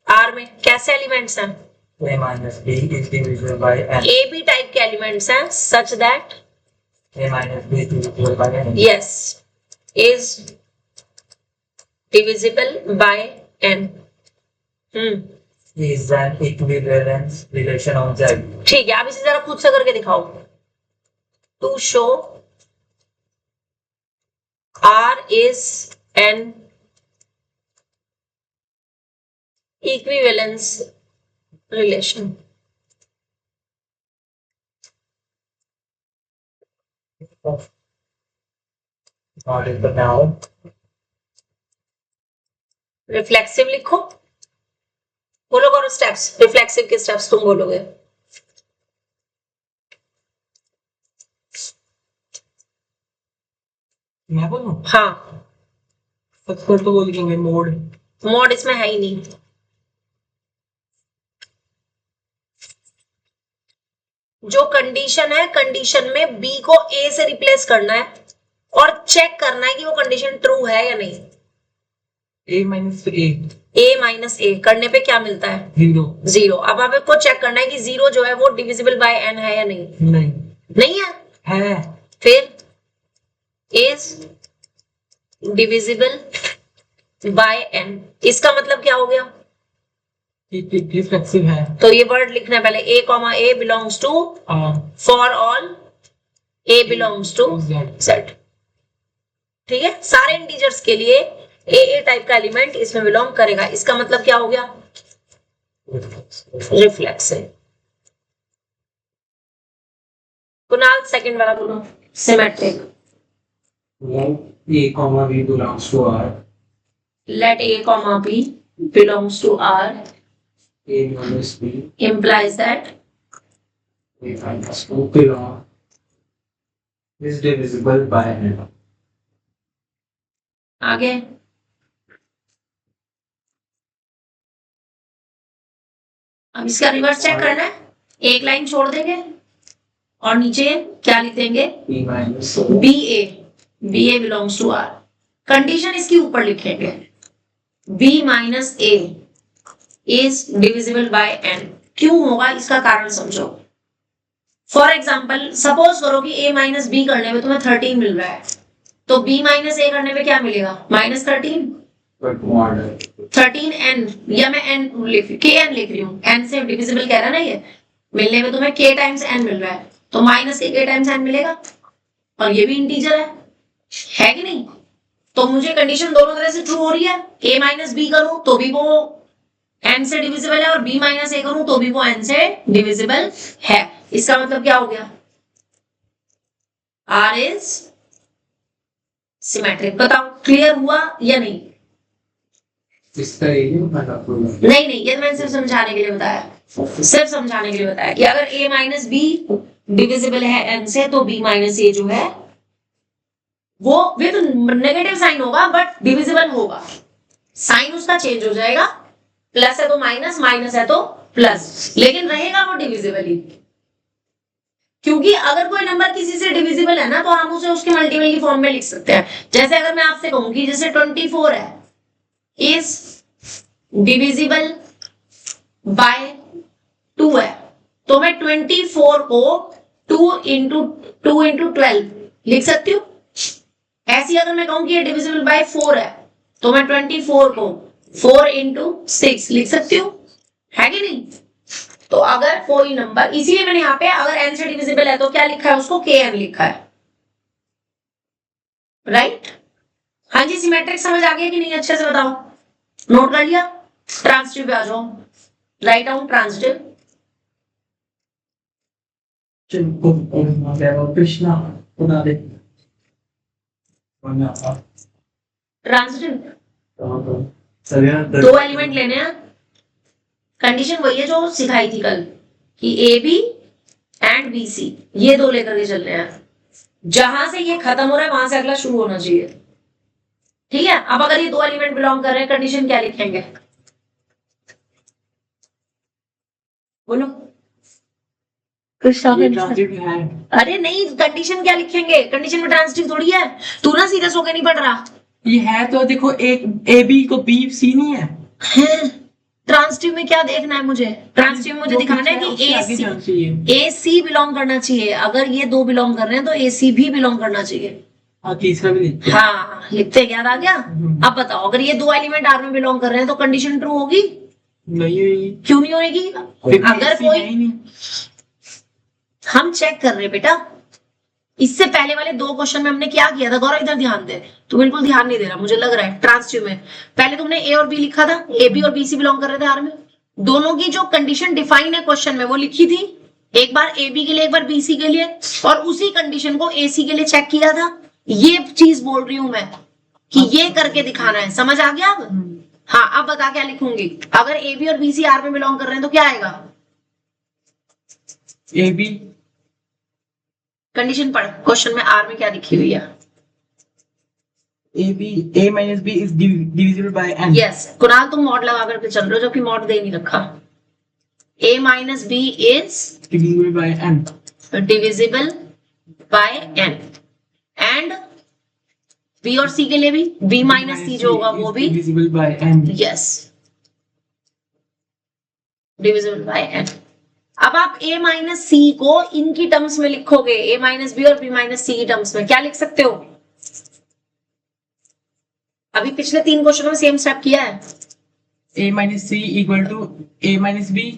[SPEAKER 1] r में कैसे एलिमेंट्स हैं?
[SPEAKER 3] A minus B is divisible by n।
[SPEAKER 1] a b type के एलिमेंट्स हैं such that
[SPEAKER 3] A minus B is divisible by n।
[SPEAKER 1] yes is divisible by n।
[SPEAKER 3] Is an equivalence relation on Z।
[SPEAKER 1] ठीक है, आप इसे जरा खुद से करके दिखाओ। To show R is an equivalence relation।
[SPEAKER 3] Not in the now।
[SPEAKER 1] Reflexive लिखो, बोलो करो स्टेप्स, रिफ्लेक्सिव के स्टेप्स तुम बोलोगे।
[SPEAKER 2] मैं बोलूं?
[SPEAKER 1] हाँ,
[SPEAKER 2] सबसे पहले तो वो लिखेंगे मोड।
[SPEAKER 1] मोड इसमें है ही नहीं। जो कंडीशन है, कंडीशन में बी को ए से रिप्लेस करना है और चेक करना है कि वो कंडीशन ट्रू है या नहीं।
[SPEAKER 2] a माइनस
[SPEAKER 1] a करने पे क्या मिलता है? 0। अब आपको चेक करना है कि 0 जो है वो डिविजिबल बाय n है या नहीं। नहीं है? फिर इज डिविजिबल बाय n, इसका मतलब क्या हो गया?
[SPEAKER 2] रिफ्लेक्सिव है।
[SPEAKER 1] तो ये वर्ड लिखना है पहले, a comma a belongs to, for all a belongs to z। ठीक है, सारे इंटीजर्स के लिए a टाइप का एलिमेंट इसमें बिलोंग करेगा। इसका मतलब क्या हो गया? रिफ्लेक्सिव। कुणाल सेकंड वाला बोलो, symmetric.
[SPEAKER 3] A comma B belongs to R।
[SPEAKER 1] Let a comma b belongs to R
[SPEAKER 3] A minus B
[SPEAKER 1] implies that
[SPEAKER 3] A minus B belong is divisible by n।
[SPEAKER 1] आगे अब इसका रिवर्स चेक करना है, एक line छोड़ देंगे और नीचे क्या लिख देंगे?
[SPEAKER 3] B minus
[SPEAKER 1] b A belongs to R. Condition इसकी ऊपर लिखेंगे, b minus A is divisible by n। क्यों होगा इसका कारण समझो। फॉर एग्जाम्पल सपोज करो कि a माइनस बी करने में तुम्हें 13 मिल रहा है, तो b माइनस ए करने में क्या मिलेगा? -13। 13n, या मैं n kn लिख रही हूँ, n से डिविजिबल कह रहा है ना, ये मिलने में तुम्हें k टाइम्स n मिल रहा है, तो माइनस के k टाइम्स n मिलेगा, और ये भी इंटीजर है कि नहीं? तो मुझे कंडीशन दोनों तरह से ट्रू हो रही है। a माइनस बी करूं तो भी वो n से डिविजिबल है, और b माइनस ए करूं तो भी वो n से डिविजिबल है। इसका मतलब क्या हो गया? R is symmetric. बताओ क्लियर हुआ या नहीं? नहीं, ये मैंने सिर्फ समझाने के लिए बताया, सिर्फ समझाने के लिए बताया कि अगर a माइनस बी डिविजिबल है n से, तो b माइनस ए जो है वो विद नेगेटिव साइन होगा बट डिविजिबल होगा। साइन उसका चेंज हो जाएगा, प्लस है तो माइनस, माइनस है तो प्लस, लेकिन रहेगा वो डिविजिबल ही। क्योंकि अगर कोई नंबर किसी से डिविजिबल है ना, तो हम उसे उसके मल्टीपल की फॉर्म में लिख सकते हैं। जैसे अगर मैं आपसे कहूं कि जैसे 24 है, इज डिविजिबल बाय 2 है, तो मैं 24 को 2 इंटू 12 लिख सकती हूँ। ऐसी अगर मैं कहूं कि ये डिविजिबल बाय 4 है, तो मैं 24 को 4 इंटू 6 लिख सकती हूँ, है कि नहीं? तो अगर कोई नंबर, इसीलिए मैंने यहाँ पे अगर n से डिविजिबल है तो क्या लिखा है, उसको kn लिखा है, राइट? हाँ जी, सिमेट्रिक समझ आ गया कि नहीं? अच्छे से बताओ, नोट कर लिया? ट्रांजिटिव पे आ जाओ, राइट डाउन ट्रांजिटिव।
[SPEAKER 2] कृष्णा बना दे।
[SPEAKER 1] ट्रांजिटिव 2 एलिमेंट लेने हैं, कंडीशन वही है जो सिखाई थी कल कि a B and B C, ये 2 लेकर के चलने हैं। जहां से ये खत्म हो रहा है वहां से अगला शुरू होना चाहिए, ठीक है? अब अगर ये 2 एलिमेंट बिलोंग कर रहे हैं, कंडीशन क्या लिखेंगे? बोलो।
[SPEAKER 2] ट्रांजिटिव है।
[SPEAKER 1] अरे नहीं, कंडीशन क्या लिखेंगे? कंडीशन में ट्रांजिटिव थोड़ी है, तू ना सीरियस होकर नहीं पढ़ रहा
[SPEAKER 2] ये है तो देखो, एक ए बी को बी सी नहीं है।
[SPEAKER 1] ट्रांजिटिव में क्या देखना है मुझे? ट्रांजिटिव में मुझे दिखाना है कि ए सी बिलोंग करना चाहिए। अगर ये 2 बिलोंग कर रहे हैं तो ए सी भी बिलोंग करना चाहिए।
[SPEAKER 2] हाँ, तीसरा भी लिखते हैं।
[SPEAKER 1] हाँ, लिखते हैं, याद आ गया? अब बताओ, अगर ये 2 एलिमेंट आर में बिलोंग कर रहे हैं तो कंडीशन ट्रू होगी?
[SPEAKER 2] नहीं होगी।
[SPEAKER 1] क्यों नहीं होगी? अगर कोई, हम चेक कर रहे हैं बेटा, इससे पहले वाले 2 क्वेश्चन में हमने क्या किया था? गौरव इधर ध्यान दे, तू बिल्कुल ध्यान नहीं दे रहा, मुझे लग रहा है। ट्रांजिटिव में पहले तुमने ए और बी लिखा था, ए बी और बी सी बिलोंग कर रहे थे आर में, दोनों की जो कंडीशन डिफाइन है क्वेश्चन में वो लिखी थी, एक बार ए बी के लिए, एक बार बी सी के लिए, और उसी कंडीशन को ए सी के लिए चेक किया था। ये चीज बोल रही हूं मैं कि ये करके दिखाना है, समझ आ गया अब? हाँ, अब बता क्या लिखूंगी? अगर ए बी और बी सी आर में बिलोंग कर रहे हैं तो क्या आएगा?
[SPEAKER 2] A b.
[SPEAKER 1] कंडीशन पढ़, क्वेश्चन में आर में क्या लिखी हुई है?
[SPEAKER 2] A b, a minus B is divisible by n.
[SPEAKER 1] Yes, Kunal तुम मॉड लगा करके चल रहे हो, जो कि मॉड दे नहीं रखा। A minus B is
[SPEAKER 2] divisible by N,
[SPEAKER 1] divisible by N, and B और सी के लिए भी बी माइनस सी जो होगा वो भी
[SPEAKER 2] divisible by n.
[SPEAKER 1] Yes, divisible by n. अब आप a माइनस सी को इनकी टर्म्स में लिखोगे, a माइनस बी और b माइनस सी की टर्म्स में, क्या लिख सकते हो? अभी पिछले 3 क्वेश्चनों में सेम स्टेप किया है।
[SPEAKER 2] A minus C equal to A minus B,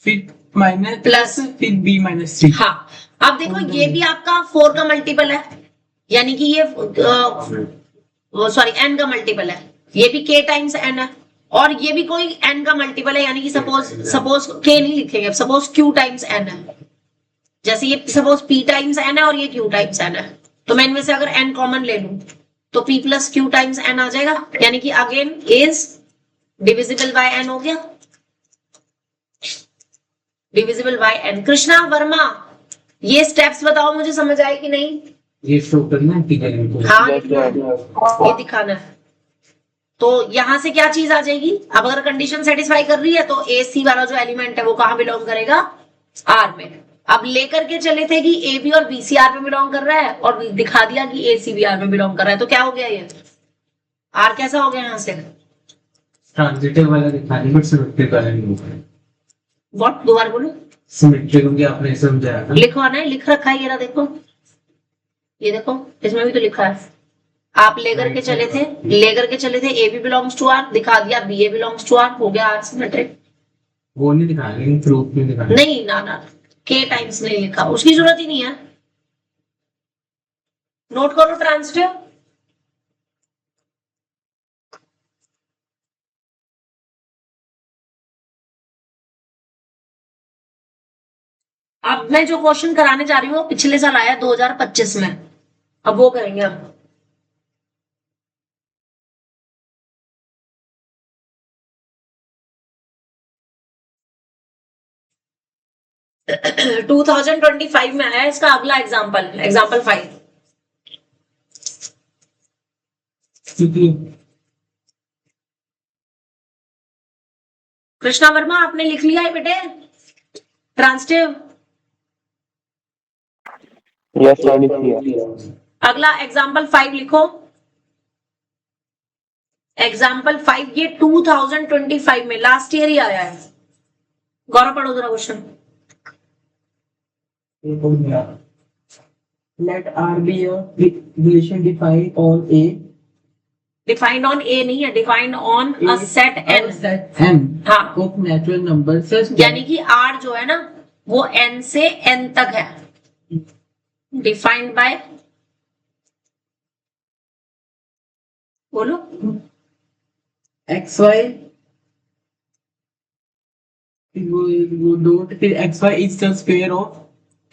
[SPEAKER 2] फिर माइनस
[SPEAKER 1] प्लस,
[SPEAKER 2] फिर बी माइनस सी।
[SPEAKER 1] हाँ, अब देखो ये भी आपका 4 का मल्टीपल है, यानी कि ये सॉरी n का मल्टीपल है, ये भी k टाइम्स n है, और ये भी कोई n का मल्टीपल है, यानी कि सपोज k नहीं लिखेंगे, सपोज q टाइम्स n है, जैसे ये सपोज p टाइम्स n है और ये q टाइम्स n है, तो मैं इनमें से अगर n कॉमन ले लूं तो p plus q times n आ जाएगा, यानी कि again is divisible by n हो गया, divisible by n। Krishna Verma, ये स्टेप्स बताओ मुझे, समझ आए कि नहीं?
[SPEAKER 2] ये शो करना है।
[SPEAKER 1] हाँ, ये दिखाना है। तो यहां से क्या चीज आ जाएगी? अब अगर कंडीशन सेटिस्फाई कर रही है तो ए सी वाला जो एलिमेंट है वो कहां बिलोंग करेगा? आर में। अब लेकर के चले थे कि ए बी और बी सी आर में बिलोंग कर रहा है, और दिखा दिया कि ए सी बी आर में बिलोंग कर रहा है, तो क्या हो गया? ये आर कैसा हो गया यहां से?
[SPEAKER 2] ट्रांजिटिव वाला दिखाने बट सिमेट्रिक वाला नहीं होगा।
[SPEAKER 1] व्हाट? दोबारा बोलो।
[SPEAKER 2] सिमेट्रिक होंगे, आपने समझाया था।
[SPEAKER 1] लिखवाना है, लिख रखा है, ये रहा देखो, ये देखो, इसमें भी तो लिखा है। आप लेकर के चले थे a B belongs to R, दिखा दिया b A belongs to R, हो गया आर सिमेट्रिक।
[SPEAKER 2] वो नहीं दिखाएंगे, प्रूफ नहीं दिखाएंगे।
[SPEAKER 1] नहीं ना, के टाइम्स नहीं लिखा, उसकी जरूरत ही नहीं है। नोट करो ट्रांजिटिव। अब मैं जो क्वेश्चन कराने जा रही हूँ पिछले साल आया 2025 में, अब वो करेंगे हम। टू 2025 में आया इसका अगला एग्जाम्पल 5। कृष्णा वर्मा, आपने लिख लिया है बेटे ट्रांजिटिव?
[SPEAKER 4] यस सर, लिख लिया।
[SPEAKER 1] अगला एग्जाम्पल 5 लिखो। एग्जाम्पल 5 ये 2025 में लास्ट ईयर ही आया है। गौरव पढ़ो जरा question.
[SPEAKER 2] Let R be a relation defined on A.
[SPEAKER 1] Defined on A नहीं है, defined on a set N.
[SPEAKER 2] Set N
[SPEAKER 1] हाँ,
[SPEAKER 2] of natural numbers such that
[SPEAKER 1] यानी कि आर जो है ना वो एन से एन तक है, डिफाइंड बाय, बोलो
[SPEAKER 2] XY वो डॉट फिर XY is the square of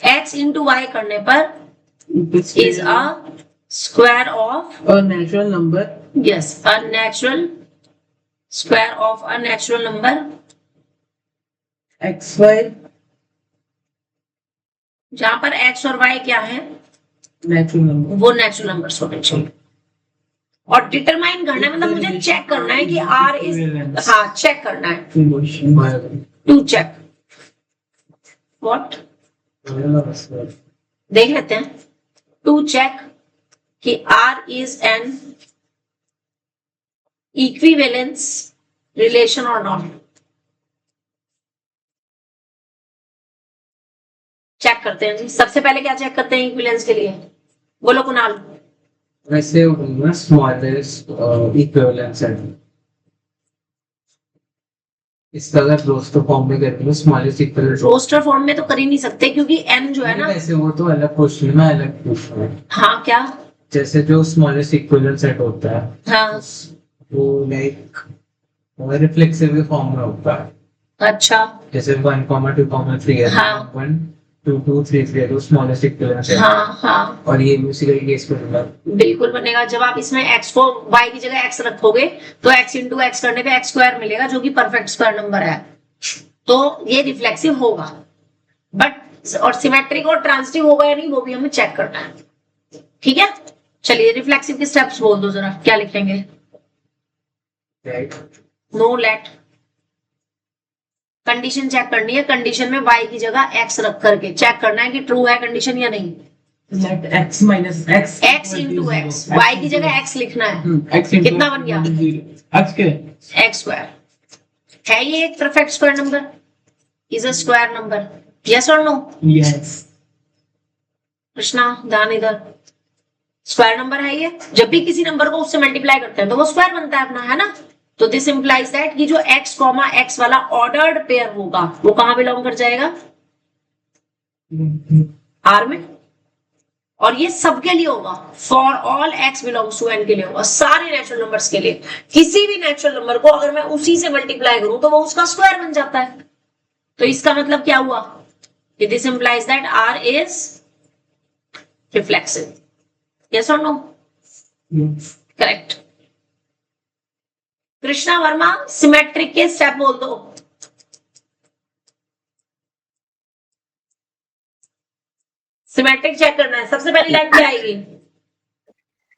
[SPEAKER 1] x into y करने पर
[SPEAKER 2] the square
[SPEAKER 1] is a square of,
[SPEAKER 2] a natural number
[SPEAKER 1] यस, a natural square of a natural number.
[SPEAKER 2] XY
[SPEAKER 1] जहां पर एक्स और वाई क्या है,
[SPEAKER 2] natural number.
[SPEAKER 1] वो नेचुरल नंबर्स होने चाहिए। और डिटरमाइन करना है मतलब मुझे चेक करना है कि आर इज, हाँ चेक करना है, टू चेक व्हाट, देख लेते हैं, टू चेक कि R is an equivalence relation और नॉट। चेक करते हैं जी। सबसे पहले क्या चेक करते हैं इक्विवेलेंस के लिए, बोलो कुणाल।
[SPEAKER 4] वैसे होगा स्मॉलेस्ट इक्विवेलेंस सेट, इसका अगर रोस्टर फॉर्म में करते हैं स्मॉलेस्ट इक्विवेलेंस,
[SPEAKER 1] रोस्टर फॉर्म में तो कर ही नहीं सकते क्योंकि एन जो है ना,
[SPEAKER 4] वैसे वो तो अलग क्वेश्चन में अलग पूछना है।
[SPEAKER 1] हाँ क्या,
[SPEAKER 4] जैसे जो स्मॉलेस्ट इक्विवेलेंस सेट होता है
[SPEAKER 1] हाँ
[SPEAKER 4] वो लाइक रिफ्लेक्सिव फॉर्म में होता है।
[SPEAKER 1] अच्छा,
[SPEAKER 4] जैसे 1, 2, 3 है,
[SPEAKER 1] हाँ।
[SPEAKER 4] 1, 2, 2, 3 है तो स्मॉलेस्ट इक्विवेलेंस है।
[SPEAKER 1] हाँ हाँ
[SPEAKER 4] और ये उसी का केस पे होगा।
[SPEAKER 1] बिल्कुल बनेगा। जब आप इसमें x को y की जगह x रखोगे तो x इंटू एक्स करने पे x स्क्वायर मिलेगा जो कि परफेक्ट स्क्वायर नंबर है, तो ये रिफ्लेक्सिव होगा। बट और सिमेट्रिक और ट्रांजिटिव होगा या नहीं वो भी हमें चेक करना है, ठीक है। चलिए रिफ्लेक्सिव के स्टेप्स बोल दो जरा, क्या लिखेंगे। नो लेट, कंडीशन चेक करनी है, कंडीशन में y की जगह x रख करके चेक करना है कि ट्रू है कंडीशन या नहीं।
[SPEAKER 2] Let X minus X
[SPEAKER 1] x into x, y की जगह x लिखना है,
[SPEAKER 2] X into
[SPEAKER 1] कितना बन गया?
[SPEAKER 2] X के
[SPEAKER 1] x स्क्वायर। है ये एक perfect square number, is a square number, yes और नो।
[SPEAKER 2] yes
[SPEAKER 1] कृष्णा ध्यान इधर, स्क्वायर नंबर है ये। जब भी किसी नंबर को उससे मल्टीप्लाई करते हैं तो वो स्क्वायर बनता है अपना, है ना। तो दिस इंप्लाइज दैट कि जो x कॉमा x वाला ऑर्डर्ड पेयर होगा वो कहां बिलोंग कर जाएगा, R में। और ये सबके लिए होगा, for all x belongs to n के लिए होगा, सारे नेचुरल नंबर्स के लिए। किसी भी नेचुरल नंबर को अगर मैं उसी से मल्टीप्लाई करूं तो वो उसका स्क्वायर बन जाता है। तो इसका मतलब क्या हुआ, this implies that R is reflexive, yes और no. Correct. Krishna Verma symmetric के स्टेप बोल दो। सिमेट्रिक चेक करना है, सबसे पहली लाइन क्या आएगी,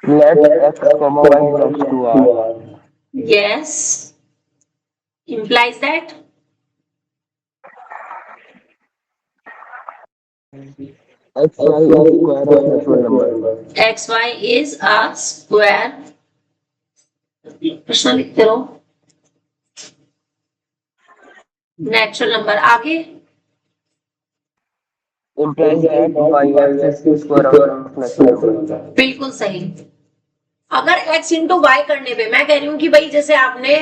[SPEAKER 5] Let x comma y belongs to R.
[SPEAKER 1] Yes, implies that
[SPEAKER 5] X, y is square of natural number.
[SPEAKER 1] xy is a square, प्रश्न लिखते रहो, नेचुरल नंबर। आगे
[SPEAKER 5] Implies that y is the square of natural number.
[SPEAKER 1] बिल्कुल सही। अगर x into y करने पे मैं कह रही हूं कि भाई जैसे आपने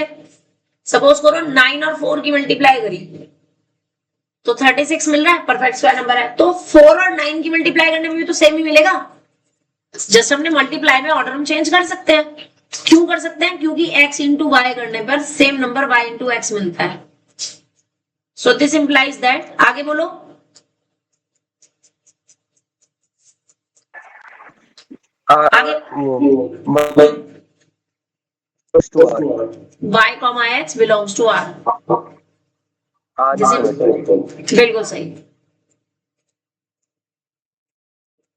[SPEAKER 1] सपोज करो 9 और 4 की मल्टीप्लाई करी तो 36 मिल रहा है, परफेक्ट स्क्वायर नंबर है। तो 4 और 9 की मल्टीप्लाई करने में भी तो सेम ही मिलेगा, जस्ट हमने मल्टीप्लाई में ऑर्डर हम चेंज कर सकते हैं। क्यों कर सकते हैं, क्योंकि x इंटू वाई करने पर same number y into x मिलता है। सो दिस इंप्लाइज दैट, आगे बोलो। आगे y comma x belongs to r, बिल्कुल सही।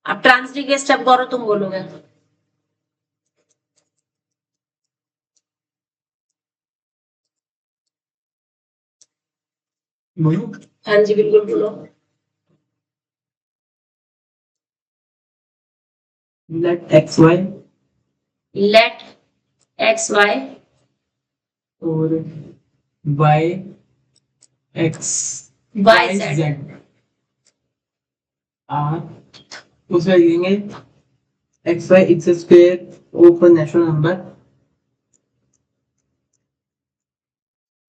[SPEAKER 1] अब ट्रांजिटिव के स्टेप गौरव तुम बोलोगे।
[SPEAKER 2] बोलो
[SPEAKER 1] हाँ जी बिल्कुल बोलो।
[SPEAKER 2] let XY
[SPEAKER 1] let x y
[SPEAKER 2] और y x
[SPEAKER 1] y z
[SPEAKER 2] r उसमें लिखेंगे x y x square of natural number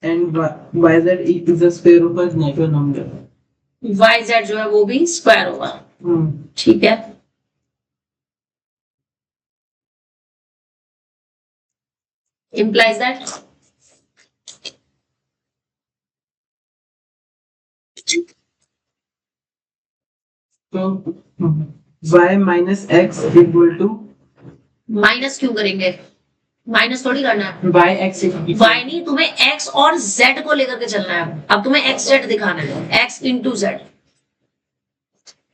[SPEAKER 2] and y z is the square of a natural number.
[SPEAKER 1] y z जो है वो भी स्क्वायर होगा, ठीक है। implies that
[SPEAKER 2] तो y minus x equal to
[SPEAKER 1] minus क्यों करेंगे, माइनस थोड़ी करना है,
[SPEAKER 2] y x
[SPEAKER 1] y नहीं, तुम्हें x और z को लेकर के चलना है। अब तुम्हें x z दिखाना है, x into z।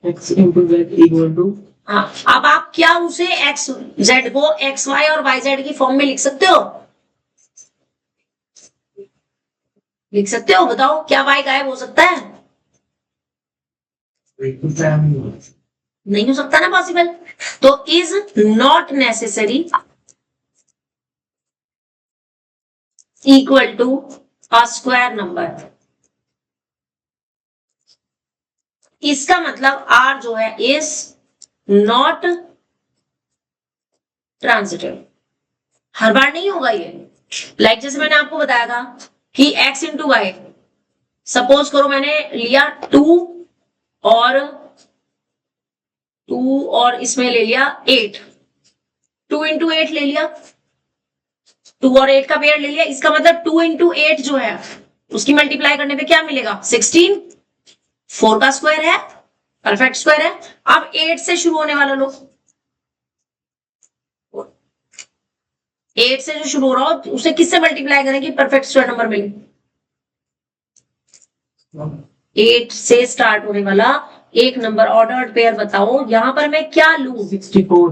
[SPEAKER 2] x into z equal to,
[SPEAKER 1] हाँ, अब आप क्या उसे x z को x y और y z की फॉर्म में लिख सकते हो, लिख सकते हो? बताओ, क्या y गायब हो सकता है? नहीं हो सकता ना, पॉसिबल। तो is not necessary equal to a square number. इसका मतलब r जो है इज नॉट ट्रांजिटिव। हर बार नहीं होगा ये। लाइक जैसे मैंने आपको बताया था कि x इंटू वाई, सपोज करो मैंने लिया 2 और इसमें ले लिया 8, 2 इंटू 8 ले लिया, 2 और 8 का पेयर ले लिया। इसका मतलब 2 इंटू 8 जो है उसकी मल्टीप्लाई करने पे क्या मिलेगा, 16। 4 का स्क्वायर है, परफेक्ट स्क्वायर है। अब 8 से शुरू होने वाला लो, 8 से जो शुरू हो रहा हो उसे किससे मल्टीप्लाई करें कि परफेक्ट स्क्वायर नंबर मिले? 8 से स्टार्ट होने वाला एक नंबर ऑर्डर्ड पेयर बताओ, यहां पर मैं क्या लूं?
[SPEAKER 2] 64।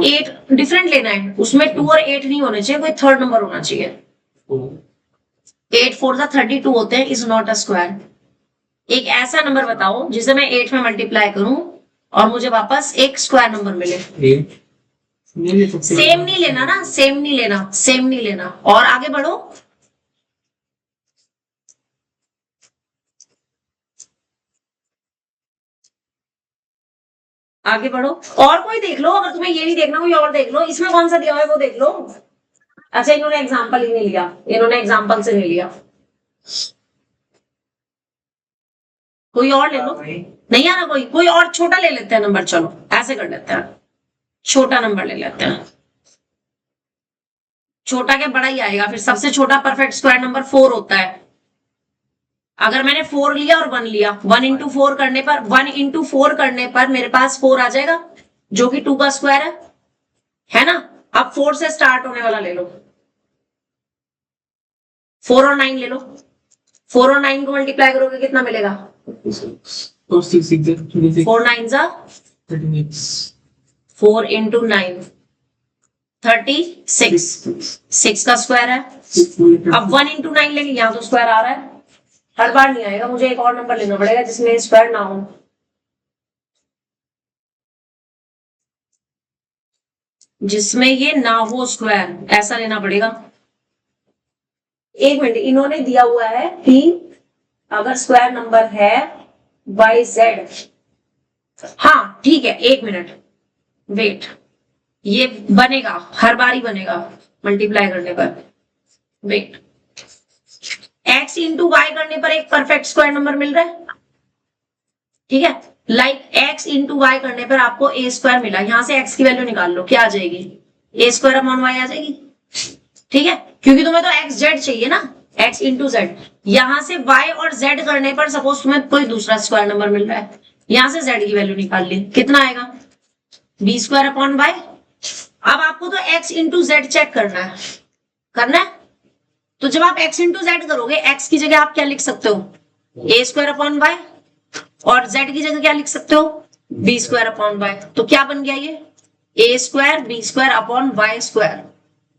[SPEAKER 1] 8 डिफरेंट लेना है, उसमें 2 और 8 नहीं होने चाहिए, कोई थर्ड नंबर होना चाहिए। 8 4 32 होते हैं, इज नॉट अ स्क्वायर। एक ऐसा नंबर बताओ जिसे मैं 8 में मल्टीप्लाई करूं और मुझे वापस एक स्क्वायर नंबर मिले। सेम नहीं लेना ना, सेम नहीं लेना, सेम नहीं लेना। और आगे बढ़ो, आगे बढ़ो, और कोई देख लो। अगर तुम्हें ये नहीं देखना कोई और देख लो। इसमें कौन सा दिया हुआ है वो देख लो। अच्छा, इन्होंने एग्जाम्पल ही नहीं लिया, इन्होंने एग्जाम्पल से नहीं लिया, कोई और ले लो। नहीं आ रहा कोई और छोटा ले लेते हैं नंबर। चलो ऐसे कर लेते हैं, छोटा नंबर ले लेते हैं। छोटा क्या बड़ा ही आएगा फिर। सबसे छोटा परफेक्ट स्क्वायर नंबर 4 होता है। अगर मैंने 4 लिया और 1 लिया, 1 इंटू 4 करने पर मेरे पास 4 आ जाएगा जो कि 2 का स्क्वायर है ना। अब 4 से स्टार्ट होने वाला ले लो, 4 और 9 ले लो। 4 और 9 को मल्टीप्लाई करोगे कितना मिलेगा? 4 9 जा 4 इंटू 9 36, 6 का स्क्वायर है। अब 1 इंटू 9 लेंगे, यहां तो स्क्वायर आ रहा है। हर बार नहीं आएगा, मुझे एक और नंबर लेना पड़ेगा जिसमें स्क्वायर ना हो। जिसमें ये ना हो स्क्वायर, ऐसा लेना पड़ेगा। एक मिनट, इन्होंने दिया हुआ है कि अगर स्क्वायर नंबर है YZ, हाँ ठीक है, एक मिनट वेट, ये बनेगा, हर बार ही बनेगा मल्टीप्लाई करने पर। वेट, x इंटू वाई करने पर एक परफेक्ट स्क्वायर नंबर मिल रहा है, ठीक है। लाइक x इंटू वाई करने पर आपको a स्क्वायर मिला, यहां से x की वैल्यू निकाल लो, क्या आ जाएगी? a स्क्वायर अपॉन वाई आ जाएगी, ठीक है। क्योंकि तुम्हें तो x z चाहिए ना, x इंटू जेड। यहां से y और z करने पर सपोज तुम्हें कोई दूसरा स्क्वायर नंबर मिल रहा है, यहां से z की वैल्यू निकाल ली, कितना आएगा? b square upon y. अब आपको तो x इंटू जेड चेक करना है। तो जब आप x इंटू जेड करोगे, x की जगह आप क्या लिख सकते हो? a स्क्वायर अपॉन वाई, और z की जगह क्या लिख सकते हो? b square upon y. तो क्या बन गया ये? a square b square upon y square,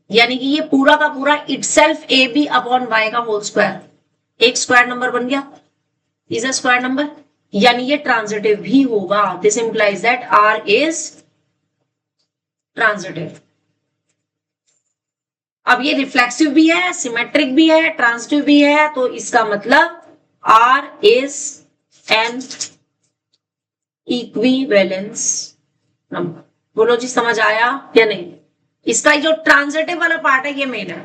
[SPEAKER 1] यानी कि ये पूरा का पूरा इटसेल्फ ab अपॉन वाई का होल स्क्वायर एक स्क्वायर नंबर बन गया। इज अ स्क्वायर नंबर, यानी ये ट्रांजिटिव भी होगा। This implies that r is transitive. अब ये रिफ्लेक्सिव भी है, सिमेट्रिक भी है, ट्रांजिटिव भी है, तो इसका मतलब R is an equivalence number. बोलो जी, समझ आया या नहीं? इसका जो ट्रांजिटिव वाला पार्ट है ये मेन है।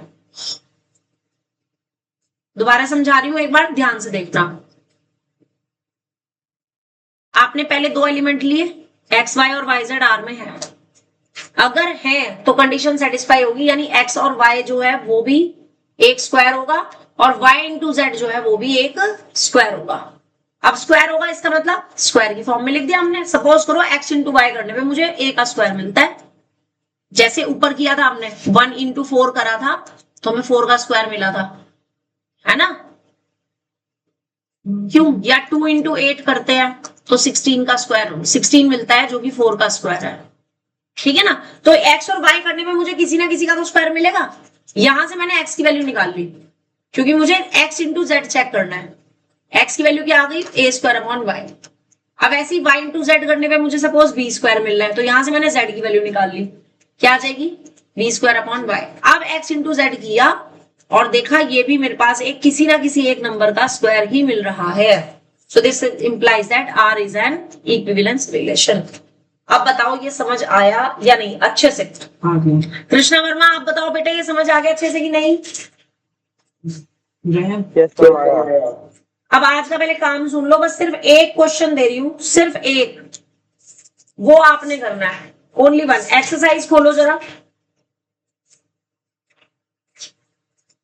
[SPEAKER 1] दोबारा समझा रही हूं, एक बार ध्यान से देखना। आपने पहले दो एलिमेंट लिए, एक्स वाई और वाई जेड आर में है। अगर है तो कंडीशन सेटिस्फाई होगी, यानी एक्स और वाई जो है वो भी एक स्क्वायर होगा और वाई इंटू जेड जो है वो भी एक स्क्वायर होगा। अब स्क्वायर होगा इसका मतलब स्क्वायर की फॉर्म में लिख दिया हमने। सपोज करो एक्स इंटू वाई करने पे मुझे ए का स्क्वायर मिलता है, जैसे ऊपर किया था हमने 1 इंटू 4 करा था तो हमें 4 का स्क्वायर मिला था, है ना? क्यों? या 2 इंटू 8 करते हैं तो 16 का स्क्वायर 16 मिलता है जो कि 4 का स्क्वायर है, ठीक है ना? तो x और y करने में मुझे किसी ना किसी का तो स्क्वायर मिलेगा। यहां से मैंने x की वैल्यू निकाल ली क्योंकि मुझे x इंटू जेड चेक करना है। x की वैल्यू क्या आ गई? a square upon y। अब ऐसे ही y इंटू जेड करने पे मुझे सपोज b स्क्वायर मिल रहा है, तो यहां से मैंने z की वैल्यू निकाल ली, क्या आ जाएगी? b square upon y। अब x इंटू जेड किया और देखा ये भी मेरे पास एक किसी ना किसी एक नंबर का स्क्वायर ही मिल रहा है। So this implies that R is an equivalence relation. अब बताओ ये समझ आया या नहीं अच्छे से? कृष्णा वर्मा आप बताओ बेटा, ये समझ आ गया अच्छे से कि नहीं?
[SPEAKER 5] Yes, ma'am.
[SPEAKER 1] अब आज का पहले काम सुन लो, बस सिर्फ एक क्वेश्चन दे रही हूं, सिर्फ एक, वो आपने करना है, ओनली वन। एक्सरसाइज खोलो जरा,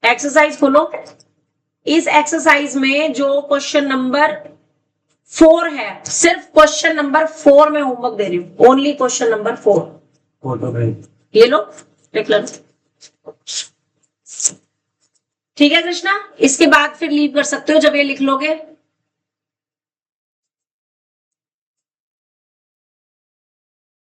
[SPEAKER 1] एक्सरसाइज खोलो। इस एक्सरसाइज में जो क्वेश्चन नंबर 4 है, सिर्फ क्वेश्चन नंबर 4 में होमवर्क दे रही हूं, ओनली क्वेश्चन नंबर 4। ये लो, लिख लो, ठीक है कृष्णा? इसके बाद फिर लीव कर सकते हो जब ये लिख लोगे।